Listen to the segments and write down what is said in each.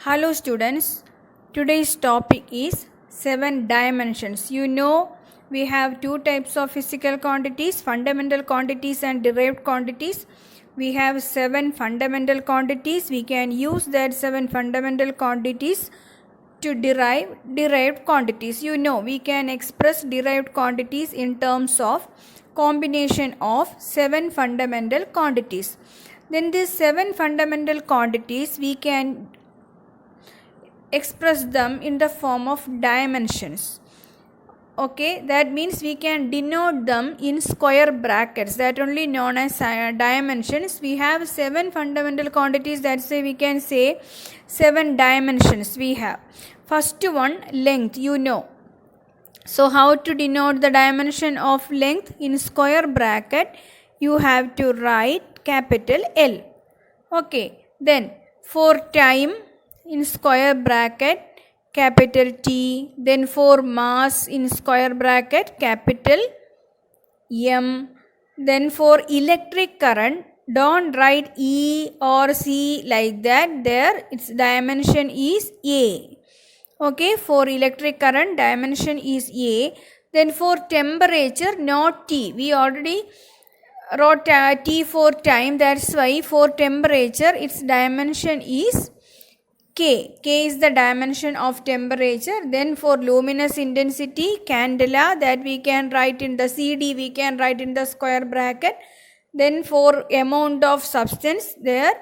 Hello students, today's topic is 7 dimensions. You know we have two types of physical quantities, fundamental quantities and derived quantities. We have 7 fundamental quantities. We can use that 7 fundamental quantities to derive derived quantities. You know we can express derived quantities in terms of combination of 7 fundamental quantities. Then these 7 fundamental quantities we can express them in the form of dimensions. Okay, that means we can denote them in square brackets, that only known as dimensions. We have 7 fundamental quantities, that's why we can say 7 dimensions we have. First one, length, you know. So how to denote the dimension of length? In square bracket you have to write capital L. Okay, then for time, in square bracket capital T, then for mass in square bracket capital M, then for electric current don't write E or C like that, there its dimension is A. Okay, for electric current dimension is A. Then for temperature, not T, we already wrote T for time, that's why for temperature its dimension is K. K is the dimension of temperature. Then for luminous intensity, candela, that we can write in the CD, we can write in the square bracket. Then for amount of substance, there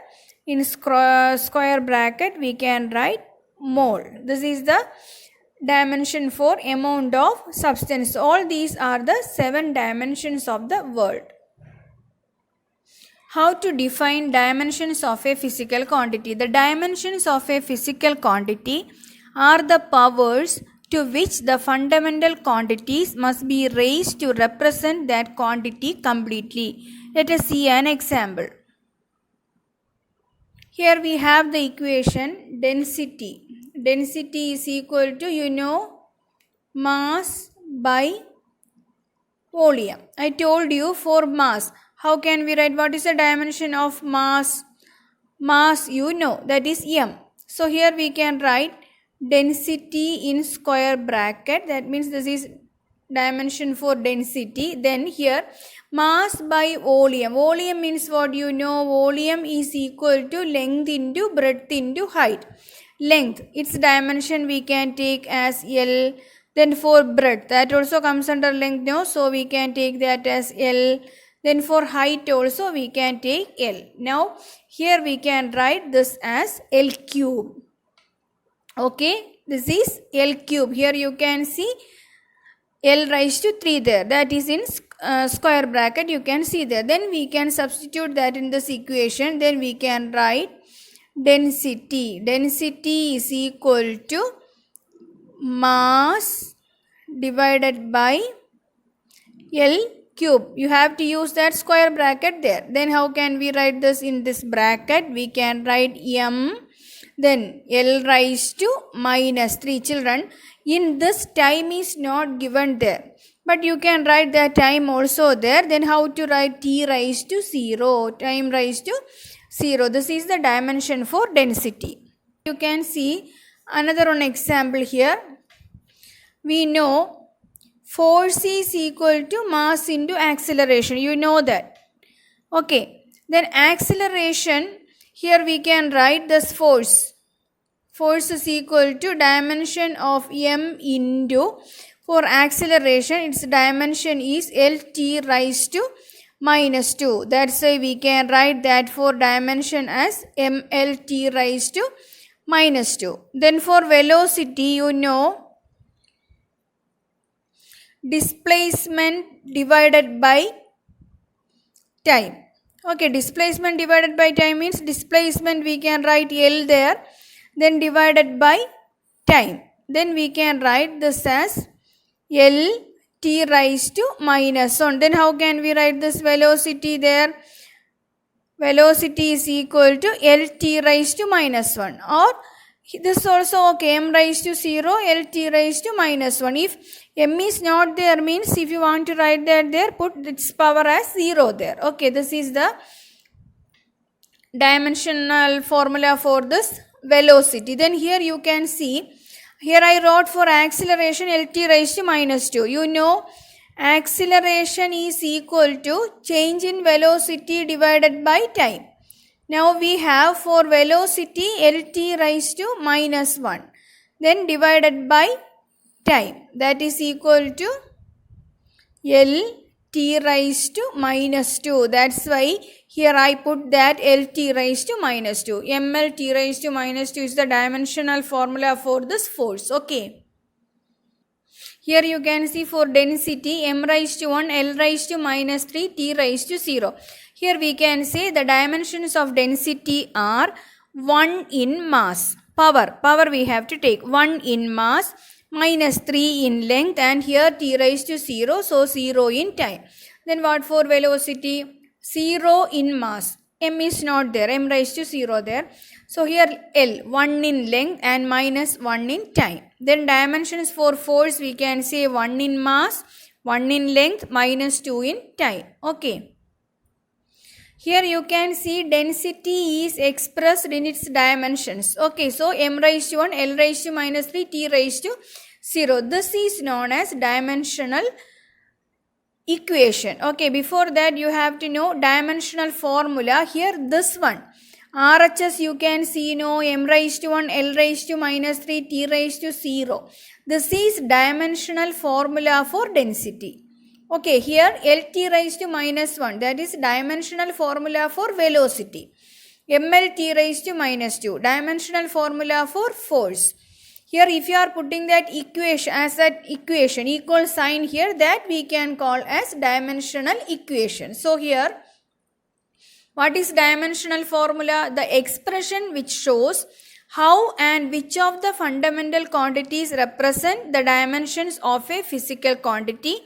in square bracket we can write mole. This is the dimension for amount of substance. All these are the 7 dimensions of the world. How to define dimensions of a physical quantity? The dimensions of a physical quantity are the powers to which the fundamental quantities must be raised to represent that quantity completely. Let us see an example. Here we have the equation density. Density is equal to, mass by volume. I told you for mass. How can we write what is the dimension of mass? Mass, that is M. So here we can write density in square bracket. That means this is dimension for density. Then here mass by volume. Volume means what? Volume is equal to length into breadth into height. Length, its dimension we can take as L. Then for breadth, that also comes under length, so we can take that as L. Then for height also we can take L. Now here we can write this as L cube. Okay, this is L cube. Here you can see L raised to 3 there. That is in square bracket, you can see there. Then we can substitute that in this equation. Then we can write density. Density is equal to mass divided by L cube. You have to use that square bracket there. Then how can we write this in this bracket? We can write M, then L raised to minus 3. Children, in this time is not given there, but you can write that time also there. Then how to write T raised to 0, time raised to 0. This is the dimension for density. You can see another one example here. We know force is equal to mass into acceleration. You know that. Okay. Then acceleration, here we can write this force. Force is equal to dimension of M into, for acceleration its dimension is LT raised to minus 2. That's why we can write that for dimension as MLT raised to minus 2. Then for velocity, displacement divided by time. Okay, displacement divided by time means displacement we can write L there, then divided by time. Then we can write this as L T raised to minus 1. Then how can we write this velocity there? Velocity is equal to L T raised to minus 1, or this also okay, M raised to 0, L T raised to minus 1. If M is not there means if you want to write that there, put its power as 0 there. Okay, this is the dimensional formula for this velocity. Then here you can see, here I wrote for acceleration Lt raised to minus 2. You know acceleration is equal to change in velocity divided by time. Now we have for velocity Lt raised to minus 1. Then divided by time, that is equal to L t raised to minus 2. That's why here I put that L t raised to minus 2. ml t raised to minus 2 is the dimensional formula for this force. Okay. Here you can see for density m raised to 1, L raised to minus 3, t raised to 0. Here we can say the dimensions of density are 1 in mass. Power we have to take 1 in mass, minus 3 in length, and here t raised to 0, so 0 in time. Then what for velocity? 0 in mass. M is not there, m raised to 0 there. So here L, 1 in length and minus 1 in time. Then dimensions for force we can say 1 in mass, 1 in length, minus 2 in time. Okay. Here you can see density is expressed in its dimensions. Okay, so m raised to 1, L raised to minus 3, t raised to 0. This is known as dimensional equation. Okay, before that you have to know dimensional formula. Here this one, RHS you can see, m raised to 1, L raised to minus 3, t raised to 0. This is dimensional formula for density. Okay, here Lt raised to minus 1, that is dimensional formula for velocity. mlt raised to minus 2, dimensional formula for force. Here if you are putting that equation as that equation, equal sign here, that we can call as dimensional equation. So here, what is dimensional formula? The expression which shows how and which of the fundamental quantities represent the dimensions of a physical quantity,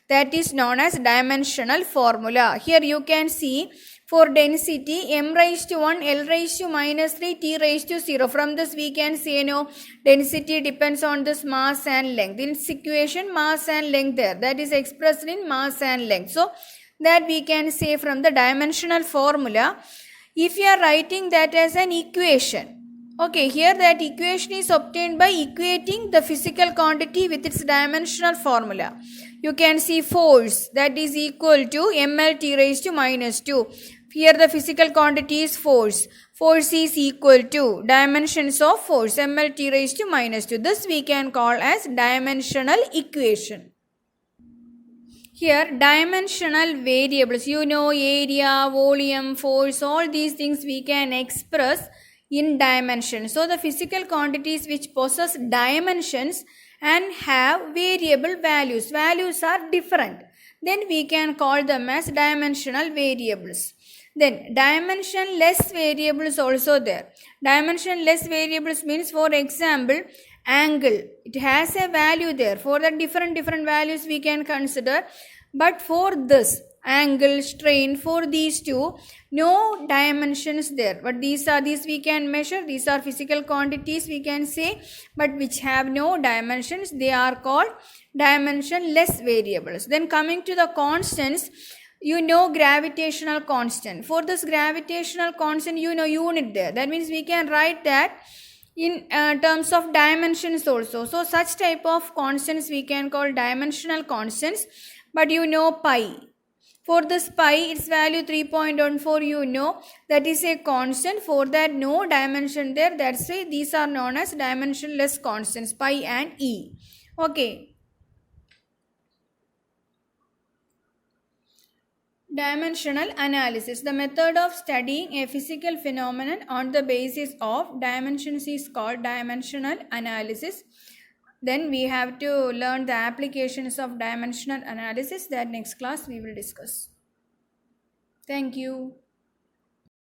that is known as dimensional formula. Here you can see for density m raised to 1, L raised to minus 3, t raised to 0. From this we can say density depends on this mass and length. In this equation mass and length there, that is expressed in mass and length. So that we can say from the dimensional formula. If you are writing that as an equation, okay, here that equation is obtained by equating the physical quantity with its dimensional formula. You can see force, that is equal to ml t raised to minus 2. Here the physical quantity is force. Force is equal to dimensions of force, ml t raised to minus 2. This we can call as dimensional equation. Here dimensional variables, area, volume, force, all these things we can express in dimension. So the physical quantities which possess dimensions and have variable values are different, then we can call them as dimensional variables. Then dimensionless variables also there. Dimensionless variables means, for example, angle, it has a value there. For the different values we can consider, but for this angle, strain, for these two, no dimensions there. But these we can measure, these are physical quantities we can say, but which have no dimensions, they are called dimensionless variables. Then coming to the constants, gravitational constant. For this gravitational constant, unit there. That means we can write that in terms of dimensions also. So such type of constants we can call dimensional constants. But pi. For this pi, its value 3.14, that is a constant. For that, no dimension there. That's why these are known as dimensionless constants, pi and e. Okay. Dimensional analysis. The method of studying a physical phenomenon on the basis of dimensions is called dimensional analysis. Then we have to learn the applications of dimensional analysis. That next class we will discuss. Thank you.